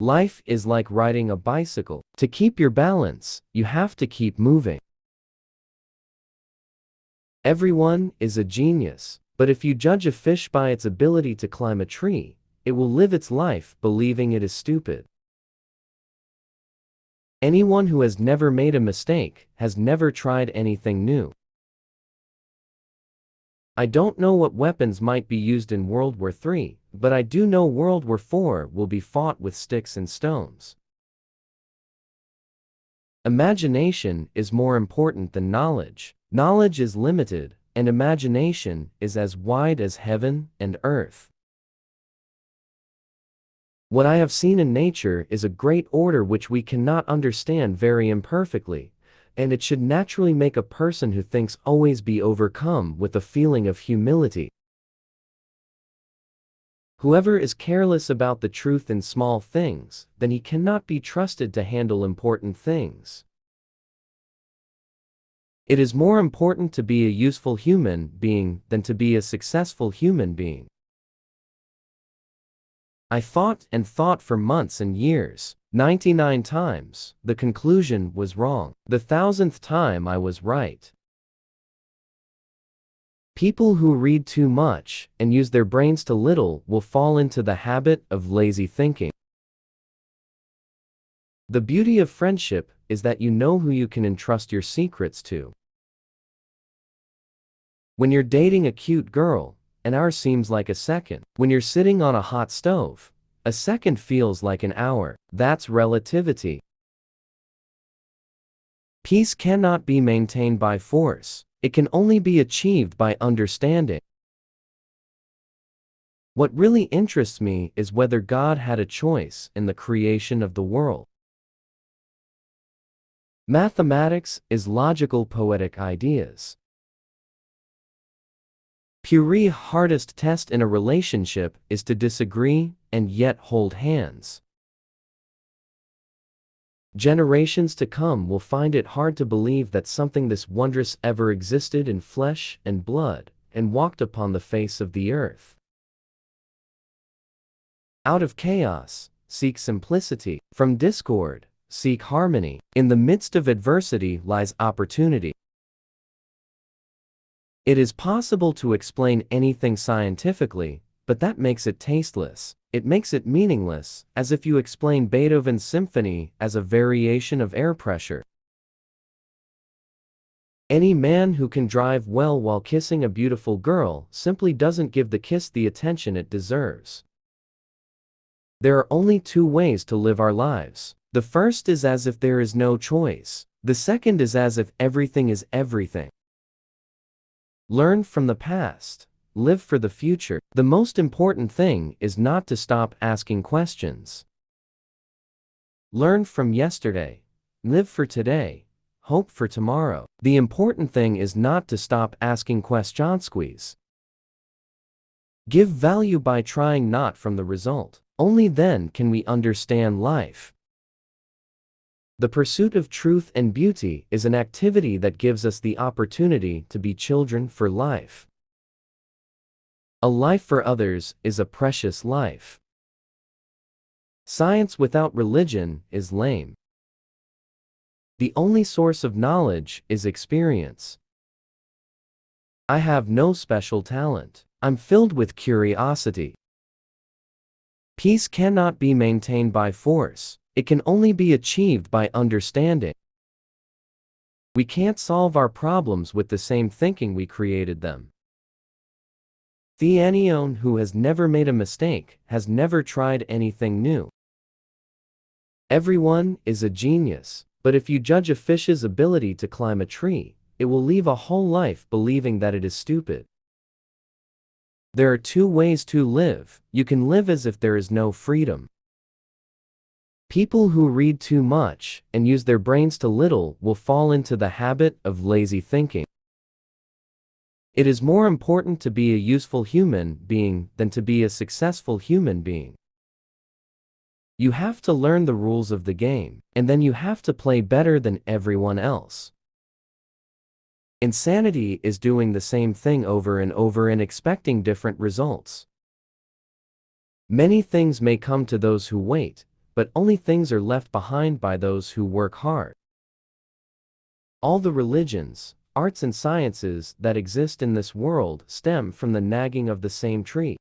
Life is like riding a bicycle. To keep your balance, you have to keep moving. Everyone is a genius, but if you judge a fish by its ability to climb a tree, it will live its life believing it is stupid. Anyone who has never made a mistake has never tried anything new. I don't know what weapons might be used in World War III, but I do know World War IV will be fought with sticks and stones. Imagination is more important than knowledge. Knowledge is limited, and imagination is as wide as heaven and earth. What I have seen in nature is a great order which we cannot understand very imperfectly, and it should naturally make a person who thinks always be overcome with a feeling of humility. Whoever is careless about the truth in small things, then he cannot be trusted to handle important things. It is more important to be a useful human being than to be a successful human being. I thought and thought for months and years. 99 times, the conclusion was wrong. The 1,000th time I was right. People who read too much and use their brains too little will fall into the habit of lazy thinking. The beauty of friendship is that you know who you can entrust your secrets to. When you're dating a cute girl, an hour seems like a second. When you're sitting on a hot stove, a second feels like an hour. That's relativity. Peace cannot be maintained by force. It can only be achieved by understanding. What really interests me is whether God had a choice in the creation of the world. Mathematics is logical poetic ideas. Puree's hardest test in a relationship is to disagree and yet hold hands. Generations to come will find it hard to believe that something this wondrous ever existed in flesh and blood and walked upon the face of the earth. Out of chaos, seek simplicity. From discord, seek harmony. In the midst of adversity lies opportunity. It is possible to explain anything scientifically, but that makes it tasteless. It makes it meaningless, as if you explain Beethoven's symphony as a variation of air pressure. Any man who can drive well while kissing a beautiful girl simply doesn't give the kiss the attention it deserves. There are only two ways to live our lives. The first is as if there is no choice. The second is as if everything is everything. Learn from the past. Live for the future. The most important thing is not to stop asking questions. Learn from yesterday. Live for today. Hope for tomorrow. The important thing is not to stop asking questions. Give value by trying, not from the result. Only then can we understand life. The pursuit of truth and beauty is an activity that gives us the opportunity to be children for life. A life for others is a precious life. Science without religion is lame. The only source of knowledge is experience. I have no special talent. I'm filled with curiosity. Peace cannot be maintained by force. It can only be achieved by understanding. We can't solve our problems with the same thinking we created them. The anyone who has never made a mistake has never tried anything new. Everyone is a genius, but if you judge a fish's ability to climb a tree, it will live a whole life believing that it is stupid. There are two ways to live. You can live as if there is no freedom. People who read too much and use their brains too little will fall into the habit of lazy thinking. It is more important to be a useful human being than to be a successful human being. You have to learn the rules of the game, and then you have to play better than everyone else. Insanity is doing the same thing over and over and expecting different results. Many things may come to those who wait, but only things are left behind by those who work hard. All the religions, arts and sciences that exist in this world stem from the nagging of the same tree.